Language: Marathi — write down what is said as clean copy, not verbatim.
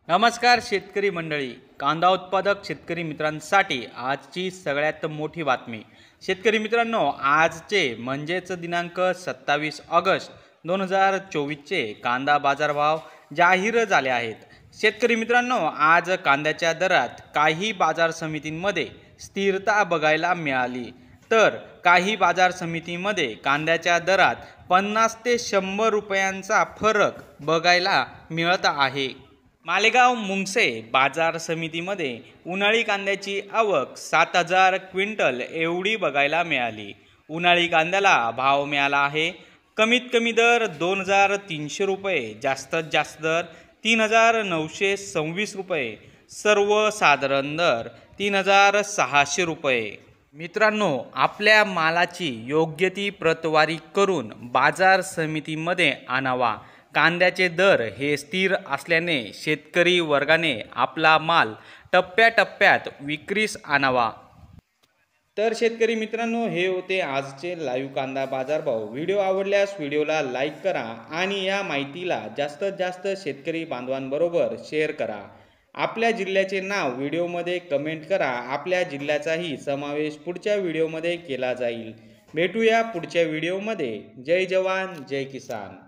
नमस्कार शेतकरी मंडळी, कांदा उत्पादक शेतकरी मित्रांसाठी आजची सगळ्यात मोठी बातमी। शेतकरी मित्रांनो, आजचे म्हणजेच दिनांक 27 ऑगस्ट 2024चे कांदा बाजारभाव जाहीर झाले आहेत। शेतकरी मित्रांनो, आज कांद्याच्या दरात काही बाजार समितींमध्ये स्थिरता बघायला मिळाली, तर काही बाजार समितीमध्ये कांद्याच्या दरात 50 ते 100 रुपयांचा फरक बघायला मिळत आहे। मालेगाव मुंगसे बाजार समितीमध्ये उन्हाळी कांद्याची आवक 7000 क्विंटल एवढी बघायला मिळाली। उन्हाळी कांद्याला भाव मिळाला आहे कमीत कमी दर 2300 रुपये, जास्तीत जास्त दर 3926 रुपये, सर्वसाधारण दर 3600 रुपये। मित्रांनो, आपल्या मालाची योग्य ती प्रतवारी करून बाजार समितीमध्ये आणावा। कांद्याचे दर हे स्थिर असल्याने शेतकरी वर्गाने आपला माल टप्प्याटप्प्यात विक्रीस आणावा। तर शेतकरी मित्रांनो, हे होते आजचे लाईव्ह कांदा बाजारभाव। व्हिडिओ आवडल्यास व्हिडिओला लाईक करा आणि या माहितीला जास्तीत जास्त शेतकरी बांधवांबरोबर शेअर करा। आपल्या जिल्ह्याचे नाव व्हिडिओमध्ये कमेंट करा, आपल्या जिल्ह्याचाही समावेश पुढच्या व्हिडिओमध्ये केला जाईल। भेटूया पुढच्या व्हिडिओमध्ये। जय जवान जय किसान।